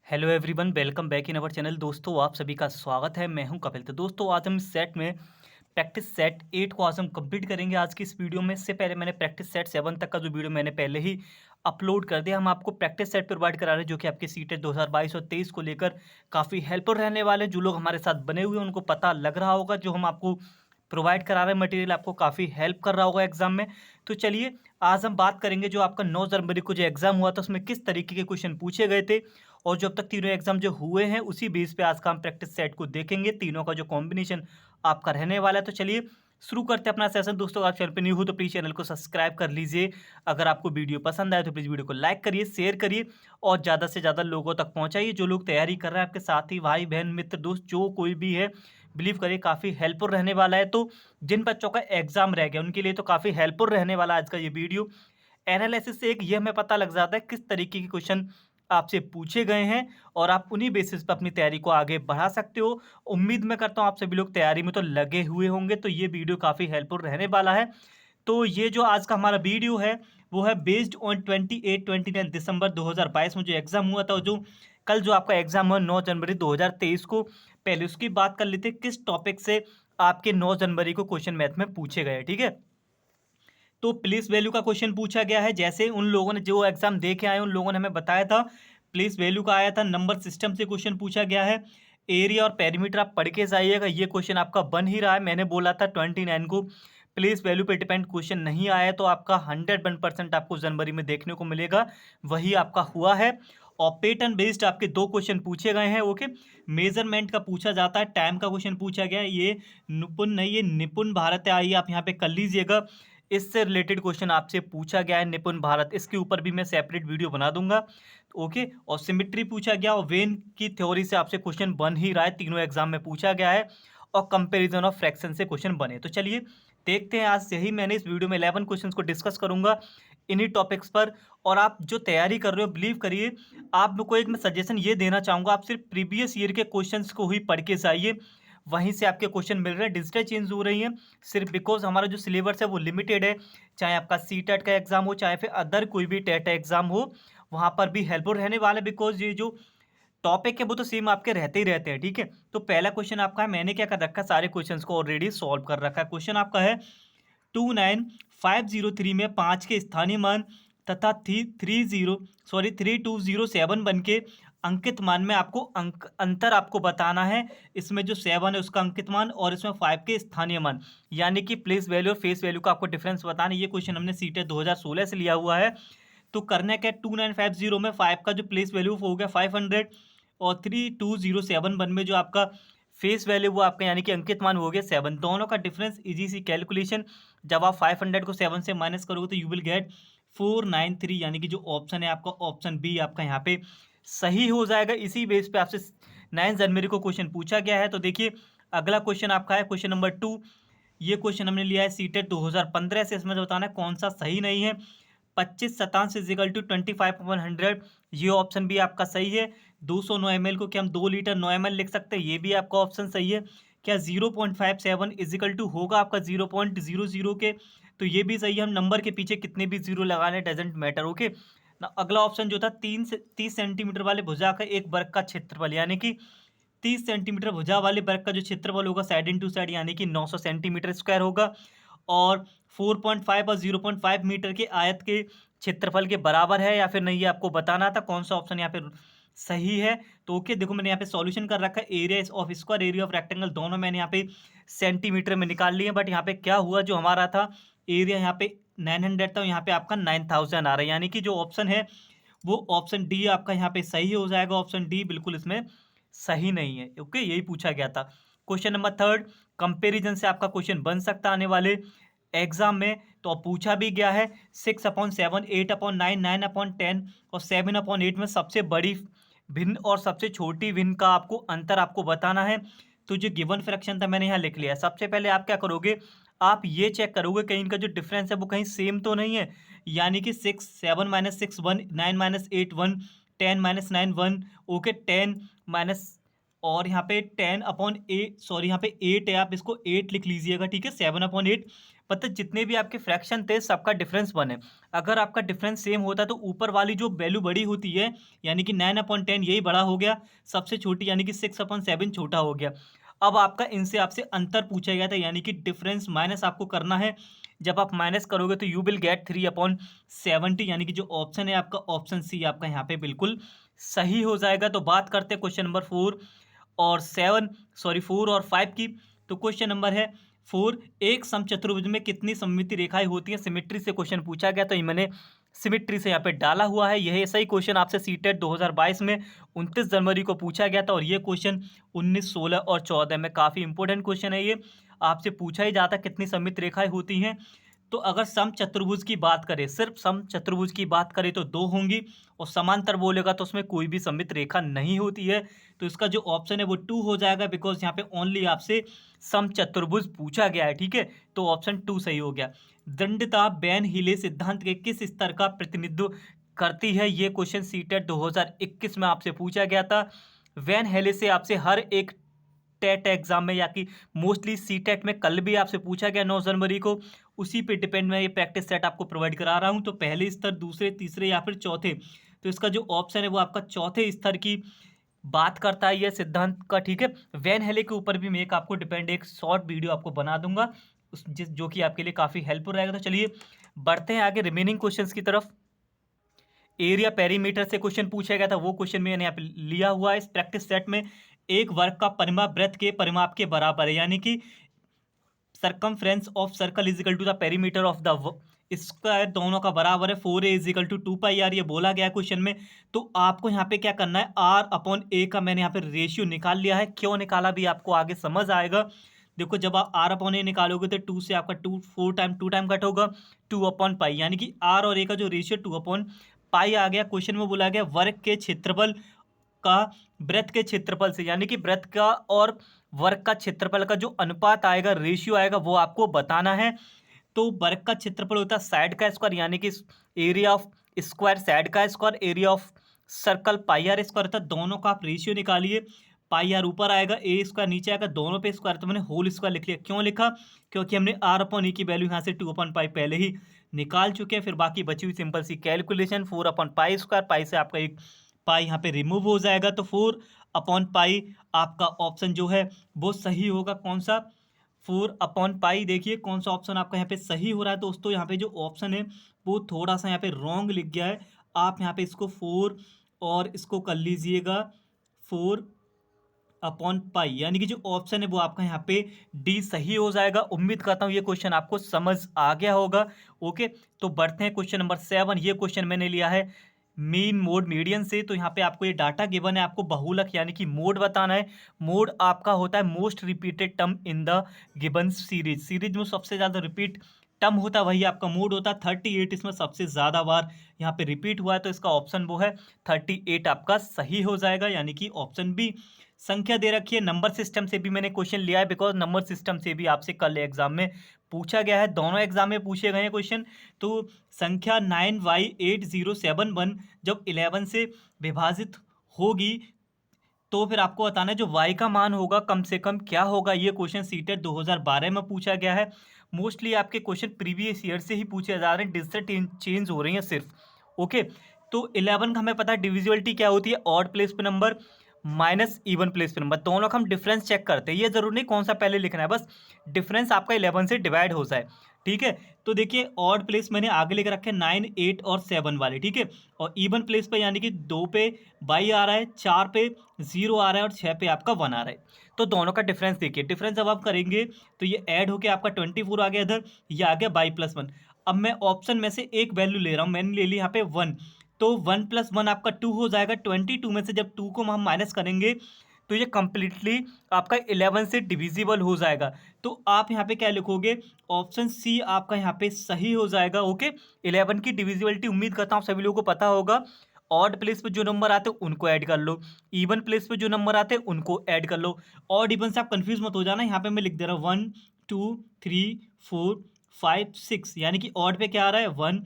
Hello everyone, welcome back in our channel. दोस्तों, आप सभी का स्वागत है। मैं हूं कपिल। तो दोस्तों, आज हम सेट में प्रैक्टिस सेट 8 को आज हम कंप्लीट करेंगे आज की इस वीडियो में। इससे पहले मैंने प्रैक्टिस सेट 7 तक का जो वीडियो मैंने पहले ही अपलोड कर दिया। हम आपको प्रैक्टिस सेट प्रोवाइड करा रहे हैं जो कि आपके सीटेट 2022 और 23 को लेकर काफ़ी हेल्पफुल रहने वाले हैं। जो लोग हमारे साथ बने हुए हैं उनको पता लग रहा होगा जो हम आपको प्रोवाइड करा रहे हैं मटेरियल आपको काफ़ी हेल्प कर रहा होगा एग्जाम में। तो चलिए, आज हम बात करेंगे जो आपका 9 जनवरी को जो एग्ज़ाम हुआ था उसमें किस तरीके के क्वेश्चन पूछे गए थे, और जो अब तक तीनों एग्जाम जो हुए हैं उसी बेस पे आज का हम प्रैक्टिस सेट को देखेंगे। तीनों का जो कॉम्बिनेशन आपका रहने वाला है। तो चलिए शुरू करते हैं अपना सेशन। दोस्तों, आप चैनल पर न्यू हो तो प्लीज़ चैनल को सब्सक्राइब कर लीजिए। अगर आपको वीडियो पसंद आए तो प्लीज़ वीडियो को लाइक करिए, शेयर करिए और ज़्यादा से ज़्यादा लोगों तक पहुँचाइए। जो लोग तैयारी कर रहे हैं, आपके साथी भाई बहन मित्र दोस्त जो कोई भी है, बिलीव करिए काफ़ी हेल्पफुल रहने वाला है। तो जिन बच्चों का एग्जाम रह गया उनके लिए तो काफ़ी हेल्पफुल रहने वाला है आज का ये वीडियो। एनालिसिस से एक ये हमें पता लग जाता है किस तरीके के क्वेश्चन आपसे पूछे गए हैं और आप उन्हीं बेसिस पे अपनी तैयारी को आगे बढ़ा सकते हो। उम्मीद मैं करता हूँ आप सभी लोग तैयारी में तो लगे हुए होंगे, तो ये वीडियो काफ़ी हेल्पफुल रहने वाला है। तो ये जो आज का हमारा वीडियो है वो है बेस्ड ऑन 29 दिसंबर 2022 में जो एग्ज़ाम हुआ था, और जो कल जो आपका एग्ज़ाम हुआ 9 जनवरी 2023 को। पहले उसकी बात कर लेते हैं किस टॉपिक से आपके 9 जनवरी को क्वेश्चन मैथ में पूछे गए, ठीक है। तो प्लेस वैल्यू का क्वेश्चन पूछा गया है। जैसे उन लोगों ने जो एग्जाम दे के आए उन लोगों ने हमें बताया था प्लेस वैल्यू का आया था। नंबर सिस्टम से क्वेश्चन पूछा गया है। एरिया और पेरीमीटर आप पढ़ के जाइएगा, ये क्वेश्चन आपका बन ही रहा है। मैंने बोला था 29 को प्लेस वैल्यू पे डिपेंड क्वेश्चन नहीं आया, तो आपका 101% आपको जनवरी में देखने को मिलेगा, वही आपका हुआ है। और पैटर्न बेस्ड आपके दो क्वेश्चन पूछे गए हैं। ओके, मेजरमेंट का पूछा जाता है, टाइम का क्वेश्चन पूछा गया है। ये निपुण नहीं, ये निपुण भारत है, आइए आप यहाँ पे कर लीजिएगा। इससे रिलेटेड क्वेश्चन आपसे पूछा गया है निपुण भारत, इसके ऊपर भी मैं सेपरेट वीडियो बना दूंगा। ओके, और सिमिट्री पूछा गया और वेन की थ्योरी से आपसे क्वेश्चन बन ही रहा है, तीनों एग्जाम में पूछा गया है। और कंपैरिजन ऑफ फ्रैक्शन से क्वेश्चन बने। तो चलिए देखते हैं, आज यही मैंने इस वीडियो में 11 क्वेश्चंस को डिस्कस करूंगा इन्हीं टॉपिक्स पर। और आप जो तैयारी कर रहे हो, बिलीव करिए आप मेरे को एक मैं सजेशन ये देना चाहूँगा, आप सिर्फ प्रीवियस ईयर के क्वेश्चंस को ही पढ़ के जाइए, वहीं से आपके क्वेश्चन मिल रहे हैं। डिजिटल चेंज हो रही हैं सिर्फ बिकॉज हमारा जो सिलेबस है वो लिमिटेड है। चाहे आपका सी टेट का एग्जाम हो, चाहे फिर अदर कोई भी टेट एग्जाम हो, वहाँ पर भी हेल्पफुल रहने वाले, बिकॉज ये जो टॉपिक है वो तो सेम आपके रहते ही रहते हैं, ठीक है। तो पहला क्वेश्चन आपका है, मैंने क्या कर रखा है, सारे क्वेश्चंस को ऑलरेडी सॉल्व कर रखा है। क्वेश्चन आपका है 29503 में 5 के स्थानीय मान तथा 3207 बन के अंकित मान में आपको अंतर आपको बताना है। इसमें जो 7 है उसका अंकित मान और इसमें 5 के स्थानीय मान, यानी कि प्लेस वैल्यू और फेस वैल्यू का आपको डिफरेंस बताना है। ये क्वेश्चन हमने सीटेट 2016 से लिया हुआ है। तो करने क्या, 2950 में 5 का जो प्लेस वैल्यू हो गया 500, और 3207 में जो आपका फेस वैल्यू वो आपका यानी कि अंकित मान हो गया 7। दोनों का डिफरेंस इजी सी कैलकुलेशन, जब आप 500 को 7 से माइनस करोगे तो यू विल गेट 493, यानी कि जो ऑप्शन है आपका ऑप्शन बी आपका यहाँ पे सही हो जाएगा। इसी बेस पे आपसे 9 जनवरी को क्वेश्चन पूछा गया है। तो देखिए अगला क्वेश्चन आपका है क्वेश्चन नंबर 2। ये क्वेश्चन हमने लिया है सीटेट 2015 से। इसमें बताना है कौन सा सही नहीं है। 25 शतांश इजिकल टू 25/100, ये ऑप्शन भी आपका सही है। 209 ml को क्या हम 2 लीटर 9 ml लिख सकते हैं, ये भी आपका ऑप्शन सही है। क्या 0.57 इजिकल टू होगा आपका 0.00 के, तो ये भी सही है। हम नंबर के पीछे कितने भी जीरो लगाने डजेंट मैटर। ओके ना, अगला ऑप्शन जो था 30 सेंटीमीटर वाले भुजा का एक वर्ग का क्षेत्रफल, यानी कि 30 सेंटीमीटर भुजा वाले वर्ग का जो क्षेत्रफल होगा साइड इंटू साइड, यानी कि 900 सेंटीमीटर स्क्वायर होगा। और 4.5 और 0.5 मीटर के आयत के क्षेत्रफल के बराबर है या फिर नहीं, ये आपको बताना था कौन सा ऑप्शन यहाँ पे सही है। तो ओके, देखो मैंने यहाँ पे सॉल्यूशन कर रखा है। Area of square, area of rectangle, दोनों मैंने यहाँ पे सेंटीमीटर में निकाल लिए। बट यहाँ पे क्या हुआ, जो हमारा था एरिया यहाँ पे 900 था, यहाँ पे आपका 9000 आ रहा है, यानी कि जो ऑप्शन है वो ऑप्शन डी आपका यहाँ पे सही हो जाएगा। ऑप्शन डी बिल्कुल इसमें सही नहीं है। ओके, यही पूछा गया था। क्वेश्चन नंबर 3, कंपेरिजन से आपका क्वेश्चन बन सकता आने वाले एग्जाम में। तो पूछा भी गया है 6/7, 8/9, 9/10 और 7/8 में सबसे बड़ी भिन्न और सबसे छोटी भिन्न का आपको अंतर आपको बताना है। तो जो गिवन फ्रैक्शन था मैंने यहाँ लिख लिया है। सबसे पहले आप क्या करोगे, आप ये चेक करोगे कहीं इनका जो डिफरेंस है वो कहीं सेम तो नहीं है, यानी कि 6 7 - 6 1, 9 - 8 1, 10 - 9 1। ओके, 10 माइनस, और यहाँ पे 10/8, सॉरी यहाँ पे 8 है, आप इसको 8 लिख लीजिएगा, ठीक है। 7/8 मतलब जितने भी आपके फ्रैक्शन थे सबका डिफरेंस 1 है। अगर आपका डिफरेंस सेम होता है तो ऊपर वाली जो वैल्यू बड़ी होती है यानी कि 9/10 यही बड़ा हो गया, सबसे छोटी यानी कि 6/7 छोटा हो गया। अब आपका इनसे आपसे अंतर पूछा गया था यानी कि डिफरेंस माइनस आपको करना है। जब आप माइनस करोगे तो यू विल गेट 3/70 यानी कि जो ऑप्शन है आपका ऑप्शन सी आपका यहाँ पे बिल्कुल सही हो जाएगा। तो बात करते हैं क्वेश्चन नंबर 4 और 5 की। तो क्वेश्चन नंबर है 4, एक समचतुर्भुज में कितनी सममिति रेखाएं होती हैं? सिमेट्री से क्वेश्चन पूछा गया तो ये मैंने सिमेट्री से यहाँ पे डाला हुआ है। यही ऐसा ही क्वेश्चन आपसे सीटेट 2022 में 29 जनवरी को पूछा गया था और ये क्वेश्चन 19, 16 और 14 में काफ़ी इंपॉर्टेंट क्वेश्चन है। ये आपसे पूछा ही जाता कितनी सममित रेखाएं होती हैं। तो अगर समचतुर्भुज की बात करें, सिर्फ समचतुर्भुज की बात करें तो 2 होंगी और समांतर बोलेगा तो उसमें कोई भी सममित रेखा नहीं होती है। तो इसका जो ऑप्शन है वो 2 हो जाएगा, बिकॉज यहाँ पे ओनली आपसे समचतुर्भुज पूछा गया है। ठीक है, तो ऑप्शन 2 सही हो गया। दंडिता बेन हीले सिद्धांत के किस स्तर का प्रतिनिधित्व करती है? ये क्वेश्चन सीटेट 2021 में आपसे पूछा गया था। वैन हेले से आपसे हर एक टेट एग्जाम में या कि मोस्टली सीटेट में कल भी आपसे पूछा गया 9 जनवरी को, उसी पे डिपेंड मैं ये प्रैक्टिस सेट आपको प्रोवाइड करा रहा हूँ। तो पहले स्तर, दूसरे, तीसरे या फिर चौथे, तो इसका जो ऑप्शन है वो आपका चौथे स्तर की बात करता है ये सिद्धांत का। ठीक है, वैन हेले के ऊपर भी मैं एक आपको डिपेंड एक शॉर्ट वीडियो आपको बना दूंगा जो कि आपके लिए काफ़ी हेल्पफुल रहेगा। तो चलिए बढ़ते हैं आगे रिमेनिंग क्वेश्चंस की तरफ। एरिया पेरीमीटर से क्वेश्चन पूछा गया था, वो क्वेश्चन मैंने यहाँ पे लिया हुआ है। इस प्रैक्टिस सेट में एक वर्ग का परिमाप वृत्त के परिमाप के बराबर है, यानी कि circumference of circle is equal to the perimeter of the square, दोनों का बराबर है 4a is equal to 2πr, ये बोला गया है क्वेश्चन में। तो आपको यहाँ पे क्या करना है, r/a का मैंने यहाँ पे रेशियो निकाल लिया है। क्यों निकाला भी आपको आगे समझ आएगा। देखो जब आप r/a निकालोगे तो 2 से आपका 2 टाइम कट होगा 2/π, यानी कि r और a का जो रेशियो 2/π आ गया। क्वेश्चन में बोला गया वर्ग के क्षेत्रफल का वृत्त के क्षेत्रफल से, यानी कि वृत्त का और वर्ग का क्षेत्रफल का जो अनुपात आएगा, रेशियो आएगा, वो आपको बताना है। तो वर्ग का क्षेत्रफल होता है साइड का स्क्वायर, यानी कि एरिया ऑफ स्क्वायर साइड का square, area of circle pi r square था। दोनों का आप रेशियो निकालिए, पाई आर ऊपर आएगा, ए स्क्वायर नीचे आएगा, दोनों पे स्क्वायर, तो मैंने होल स्क्वायर लिख लिया। क्यों लिखा? क्योंकि हमने r/e की वैल्यू यहाँ से 2/π पहले ही निकाल चुके हैं। फिर बाकी बची हुई सिंपल सी कैलकुलेशन, 4/π स्क्वायर, पाई से आपका एक पाई यहाँ पे रिमूव हो जाएगा, तो 4/π आपका ऑप्शन जो है वो सही होगा। कौन सा? 4/π। देखिए कौन सा ऑप्शन आपका यहाँ पे सही हो रहा है दोस्तों। यहाँ पे जो ऑप्शन है वो थोड़ा सा यहाँ पे रॉन्ग लिख गया है। आप यहाँ पे इसको 4 और इसको कर लीजिएगा 4/π, यानी कि जो ऑप्शन है वो आपका यहाँ पे डी सही हो जाएगा। उम्मीद करता हूँ ये क्वेश्चन आपको समझ आ गया होगा। ओके, तो बढ़ते हैं क्वेश्चन नंबर 7। ये क्वेश्चन मैंने लिया है मीन मोड मीडियन से। तो यहाँ पे आपको ये डाटा गिवन है, आपको बहुलक यानी कि मोड बताना है। मोड आपका होता है most repeated term in the given series. Series में सबसे ज़्यादा रिपीट टर्म होता है वही आपका मोड होता है। 38 इसमें सबसे ज़्यादा बार यहाँ पे रिपीट हुआ है, तो इसका ऑप्शन वो है 38 आपका सही हो जाएगा, यानी कि ऑप्शन बी। संख्या दे रखी है, नंबर सिस्टम से भी मैंने क्वेश्चन लिया है, बिकॉज नंबर सिस्टम से भी आपसे कल एग्जाम में पूछा गया है, दोनों एग्जाम में पूछे गए हैं क्वेश्चन। तो संख्या 9y8071 जब 11 से विभाजित होगी तो फिर आपको बताना है जो y का मान होगा कम से कम क्या होगा। ये क्वेश्चन सीटेट 2012 में पूछा गया है। मोस्टली आपके क्वेश्चन प्रीवियस ईयर से ही पूछे जा रहे हैं, डिजिटल चेंज हो रही है सिर्फ। ओके, तो 11 का हमें पता है डिविजिबिलिटी क्या होती है, ऑड प्लेस पे नंबर माइनस इवन प्लेस पे नंबर, दोनों का हम डिफरेंस चेक करते हैं। ये जरूर नहीं कौन सा पहले लिखना है, बस डिफरेंस आपका 11 से डिवाइड हो जाए। ठीक है, तो देखिए ऑड प्लेस मैंने आगे लेकर रखे 9, 8 और 7 वाले। ठीक है, और इवन प्लेस पे यानी कि 2 पे y आ रहा है, 4 पे 0 आ रहा है और 6 पे आपका 1 आ रहा है। तो दोनों का डिफरेंस देखिए, डिफरेंस जब आप करेंगे तो ये ऐड होके आपका 24 आ गया इधर, ये आ गया y+1। अब मैं ऑप्शन में से एक वैल्यू ले रहा हूँ, मैंने ले ली यहाँ पे 1, तो 1+1 आपका 2 हो जाएगा। 22 में से जब 2 को हम माइनस करेंगे तो ये कंप्लीटली आपका 11 से डिविजिबल हो जाएगा। तो आप यहाँ पे क्या लिखोगे, ऑप्शन सी आपका यहाँ पे सही हो जाएगा। ओके, 11 की डिविजिबिलिटी उम्मीद करता हूँ आप सभी लोगों को पता होगा। ऑड प्लेस पे जो नंबर आते हैं उनको ऐड कर लो, इवन प्लेस पे जो नंबर आते हैं उनको ऐड कर लो। ऑड इवन से आप कंफ्यूज मत हो जाना। यहाँ पे मैं लिख दे रहा हूँ 1 2 3 4 5 6, यानी कि ऑड पे क्या आ रहा है 1,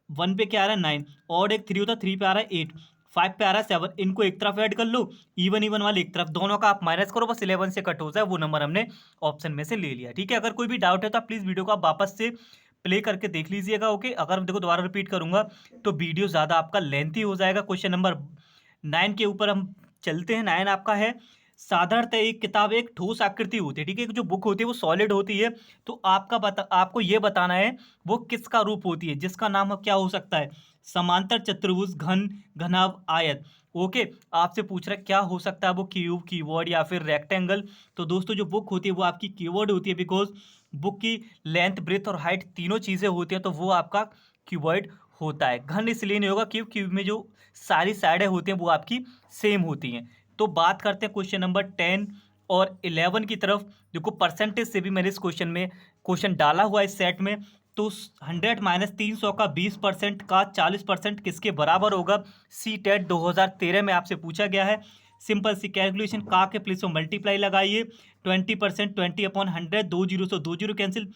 1 पे क्या आ रहा है 9, ऑड एक 3 होता है, 3 पे आ रहा है 8, 5 पे आ रहा है 7, इनको एक तरफ ऐड कर लो, इवन इवन वाले एक तरफ, दोनों का आप माइनस करो, बस 11 से कट हो जाए, वो नंबर हमने ऑप्शन में से ले लिया। ठीक है, अगर कोई भी डाउट है तो आप प्लीज़ वीडियो को आप वापस से प्ले करके देख लीजिएगा। ओके, अगर देखो दोबारा रिपीट करूंगा तो वीडियो ज़्यादा आपका लेंथी हो जाएगा। क्वेश्चन नंबर 9 के ऊपर हम चलते हैं। 9 आपका है, साधारणतः एक किताब एक ठोस आकृति होती है। ठीक है, जो बुक होती है वो सॉलिड होती है, तो आपको ये बताना है वो किसका रूप होती है, जिसका नाम क्या हो सकता है, समांतर, चतुर्भुज, घन, घनाभ, आयत। ओके, आपसे पूछ रहा है क्या हो सकता है वो, क्यूब, कीवर्ड या फिर रेक्टेंगल। तो दोस्तों जो बुक होती है वो आपकी कीवर्ड होती है, बिकॉज बुक की लेंथ, ब्रेथ और हाइट तीनों चीज़ें होती हैं, तो वो आपका कीवर्ड होता है। घन इसलिए नहीं होगा क्योंकि क्यूब में जो सारी साइडें होती हैं वो आपकी सेम होती हैं। तो बात करते हैं क्वेश्चन नंबर 10 और 11 की तरफ। देखो परसेंटेज से भी मैंने इस क्वेश्चन डाला हुआ है इस सेट में। तो 100 माइनस 300 का 20% का 40% किसके बराबर होगा, सी टेट 2013 में आपसे पूछा गया है। सिंपल सी कैलकुलेशन, का के प्लेस में मल्टीप्लाई लगाइए, 20%, 20/100, 2 जीरो से 2 जीरो कैंसिल,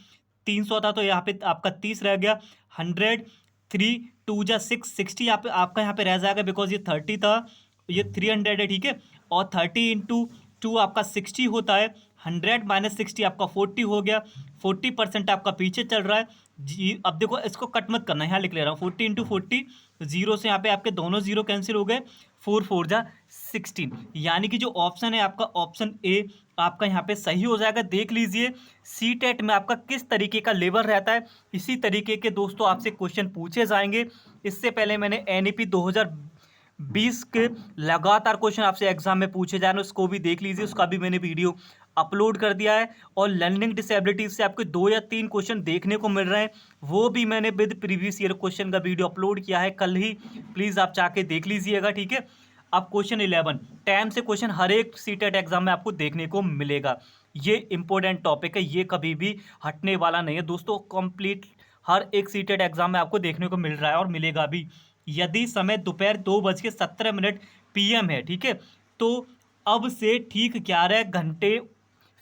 300 था तो यहाँ पे आपका 30 रह गया, 100, 3 2 जा 6, 60 आपका यहाँ पे रह जाएगा, बिकॉज ये 30 था, ये 300 है। ठीक है, और 30 इंटू 2 आपका 60 होता है, 100 माइनस 60 आपका 40 हो गया, 40% आपका पीछे चल रहा है जी। अब देखो इसको कट मत करना, यहाँ लिख ले रहा हूँ, 40 इंटू 40, जीरो से यहाँ पे आपके दोनों जीरो कैंसिल हो गए, 4 4 जा 16, यानी कि जो ऑप्शन है आपका ऑप्शन ए आपका यहाँ पे सही हो जाएगा। देख लीजिए सी टेट में आपका किस तरीके का लेवल रहता है, इसी तरीके के दोस्तों आपसे क्वेश्चन पूछे जाएंगे। इससे पहले मैंने एनईपी 2020 के लगातार क्वेश्चन आपसे एग्जाम में पूछे जा रहे हैं, उसको भी देख लीजिए, उसका भी मैंने वीडियो अपलोड कर दिया है। और लर्निंग डिसेबिलिटीज से आपके 2 या 3 क्वेश्चन देखने को मिल रहे हैं, वो भी मैंने विद प्रीवियस ईयर क्वेश्चन का वीडियो अपलोड किया है कल ही, प्लीज़ आप जाके देख लीजिएगा। ठीक है, अब क्वेश्चन 11, टाइम से क्वेश्चन हर एक सीटेट एग्जाम में आपको देखने को मिलेगा। ये इंपॉर्टेंट टॉपिक है, ये कभी भी हटने वाला नहीं है दोस्तों, कंप्लीट हर एक सीटेट एग्जाम में आपको देखने को मिल रहा है और मिलेगा भी। यदि समय दोपहर 2:17 PM है, ठीक है, तो अब से ठीक 11 घंटे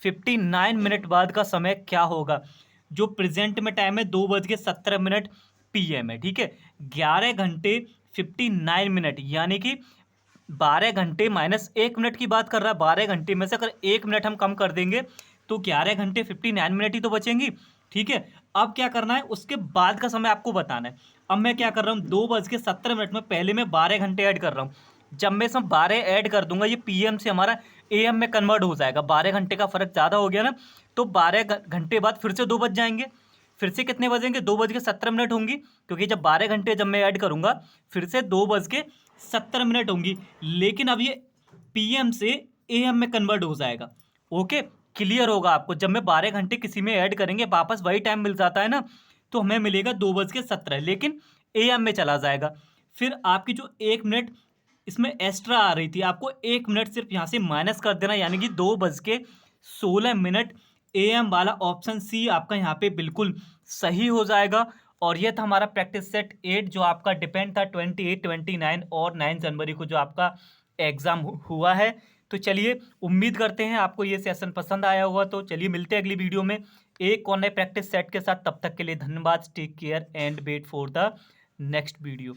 59 बाद का समय क्या होगा। जो प्रेजेंट में टाइम है 2:17 PM है। ठीक है, 11 घंटे 59 यानी कि 12 घंटे माइनस 1 मिनट की बात कर रहा है। 12 घंटे में से अगर 1 मिनट हम कम कर देंगे तो 11 घंटे 59 ही तो बचेंगी। ठीक है, अब क्या करना है, उसके बाद का समय आपको बताना है। अब मैं क्या कर रहा हूँ, 2:17 में पहले मैं 12 घंटे ऐड कर रहा हूँ। जब मैं इसमें 12 ऐड कर दूंगा, ये PM से हमारा AM में कन्वर्ट हो जाएगा। 12 घंटे का फर्क ज़्यादा हो गया ना, तो 12 घंटे बाद फिर से 2 बज जाएंगे। फिर से कितने बजेंगे, 2:17 होंगी, क्योंकि जब 12 घंटे जब मैं ऐड करूंगा फिर से 2:17 होंगी। लेकिन अब ये PM से AM में कन्वर्ट हो जाएगा। ओके, क्लियर होगा आपको। जब मैं 12 घंटे किसी में ऐड करेंगे वापस वही टाइम मिल जाता है ना, तो हमें मिलेगा 2:17, लेकिन AM में चला जाएगा। फिर आपकी जो 1 मिनट इसमें एक्स्ट्रा आ रही थी, आपको 1 मिनट सिर्फ यहाँ से माइनस कर देना, यानी कि 2:16 AM वाला ऑप्शन सी आपका यहाँ पे बिल्कुल सही हो जाएगा। और ये था हमारा प्रैक्टिस सेट 8 जो आपका डिपेंड था 28, 29 और 9 जनवरी को जो आपका एग्ज़ाम हुआ है। तो चलिए, उम्मीद करते हैं आपको ये सेशन पसंद आया होगा। तो चलिए मिलते हैं अगली वीडियो में एक और नए प्रैक्टिस सेट के साथ। तब तक के लिए धन्यवाद, take care and wait for the next video.